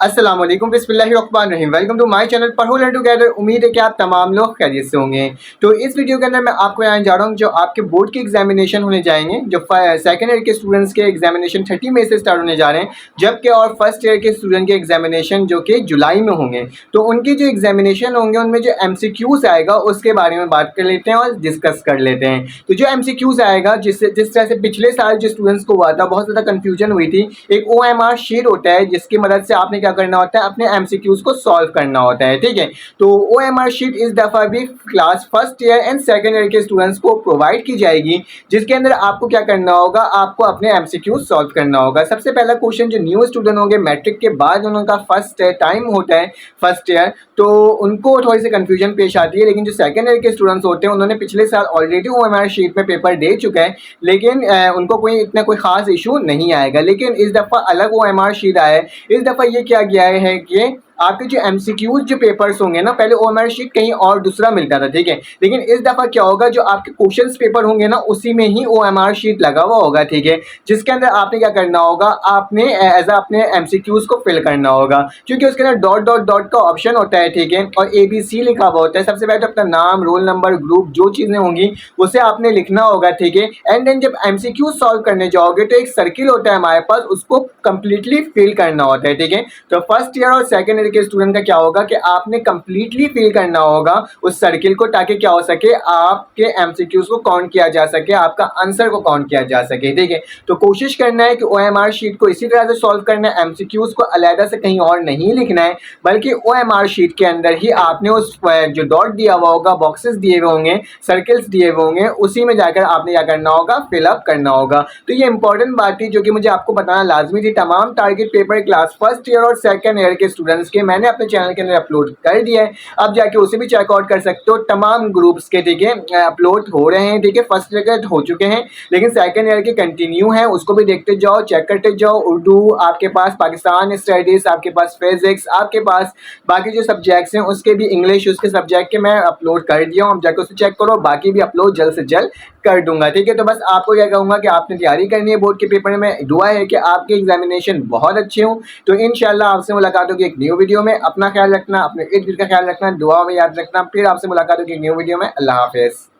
अस्सलाम वालेकुम बिस्मिल्लाहिर्रहमानिर्रहीम। वेलकम टू माय चैनल पढ़ो लर्न टुगेदर। उम्मीद है कि आप तमाम लोग खैरियत से होंगे। तो इस वीडियो के अंदर मैं आपको बताने जा रहा हूँ जो आपके बोर्ड के एग्जामिनेशन होने जाएंगे, जो सेकंड ईयर के स्टूडेंट्स के एग्जामिनेशन 30 मई से स्टार्ट होने जा रहे हैं, जबकि और फर्स्ट ईयर के स्टूडेंट के एग्जामिनेशन जो कि जुलाई में होंगे। तो उनकी जो एग्जामिनेशन होंगे उनमें जो MCQs आएगा उसके बारे में बात कर लेते हैं और डिस्कस कर लेते हैं। तो जो MCQs आएगा, जिस तरह से पिछले साल जो स्टूडेंट्स को हुआ था, बहुत ज़्यादा कन्फ्यूजन हुई थी। एक OMR शीट होता है जिसकी मदद से आपने क्या करना होता है, अपने MCQs को सॉल्व करना होता है। ठीक है, तो OMR शीट इस दफ़ा भी class first year and second year के स्टूडेंट्स को प्रोवाइड की जाएगी, जिसके अंदर आपको क्या करना होगा, आपको अपने MCQs सॉल्व करना होगा। सबसे पहला क्वेश्चन, जो न्यू स्टूडेंट होंगे मैट्रिक के बाद उनका फर्स्ट टाइम होता है फर्स्ट ईयर, तो उनको थोड़ी सी कन्फ्यूजन पेश आती है। लेकिन जो सेकेंड ईयर के स्टूडेंट्स होते हैं उन्होंने पिछले साल ऑलरेडी OMR शीट में पेपर दे चुका है, लेकिन उनको कोई इतना कोई खास इशू नहीं आएगा। लेकिन इस दफ़ा अलग OMR शीट आया है। इस दफ़ा ये क्या गया है कि आपके जो MCQs जो पेपर्स होंगे ना, पहले OMR शीट कहीं और दूसरा मिलता था, ठीक है, लेकिन इस दफ़ा क्या होगा, जो आपके क्वेश्चंस पेपर होंगे ना उसी में ही OMR शीट लगा हुआ होगा, ठीक है, जिसके अंदर आपने क्या करना होगा, आपने एज अपने MCQs को फिल करना होगा, क्योंकि उसके अंदर डॉट डॉट डॉट का ऑप्शन होता है, ठीक है, और ABC लिखा हुआ होता है। सबसे पहले तो अपना नाम, रोल नंबर, ग्रुप, जो चीज़ें होंगी उसे आपने लिखना होगा, ठीक है। एंड देन जब MCQ सॉल्व करने जाओगे तो एक सर्किल होता है हमारे पास, उसको कंप्लीटली फिल करना होता है, ठीक है। तो फर्स्ट ईयर और सेकेंड ईयर के स्टूडेंट का क्या होगा कि आपने कंप्लीटली फिल करना होगा उस सर्किल को, ताकि क्या हो सके, आपके MCQs को काउंट किया जा सके, आपका आंसर को काउंट किया जा सके, ठीक है। तो कोशिश करना है कि OMR शीट को इसी तरह से सॉल्व करना है, MCQs को अलग से कहीं और नहीं लिखना है, बल्कि OMR शीट के अंदर ही आपने उस जो डॉट दिया हुआ होगा, बॉक्सेस दिए हुए होंगे, सर्किल्स दिए हुए होंगे, उसी में जाकर आपने क्या करना होगा, फिलअप करना होगा। तो ये इंपॉर्टेंट बात थी जो कि मुझे आपको बताना लाजमी थी। तमाम target paper class first year और सेकेंड ईयर के स्टूडेंट्स के मैंने अपने चैनल के अंदर अपलोड कर दिया है, अब जाके उसे भी चेकआउट कर सकते हो। तमाम ग्रुप्स के, ठीक है, अपलोड हो रहे हैं, ठीक है, फर्स्ट ईयर के हो चुके हैं, लेकिन सेकेंड ईयर के कंटिन्यू है, उसको भी देखते जाओ, चेक करते जाओ। उर्दू आपके पास, पाकिस्तान स्टडीज आपके पास, फिजिक्स आपके पास, बाकी जो सब्जेक्ट्स हैं उसके भी, इंग्लिश उसके सब्जेक्ट के मैं अपलोड कर दिया हूँ, अब जाके उसे चेक करो, बाकी भी अपलोड जल्द से जल्द कर दूंगा, ठीक है। तो बस आपको क्या कहूँगा कि आपने तैयारी करनी है बोर्ड के पेपर में। दुआ है कि आपके एग्जामिनेशन बहुत अच्छे हों। तो इंशाल्लाह आपसे मुलाकात होगी एक न्यू वीडियो में। अपना ख्याल रखना, अपने इर्द गिर्द का ख्याल रखना, दुआ में याद रखना। फिर आपसे मुलाकात होगी एक न्यू वीडियो में। अल्लाह हाफिज़।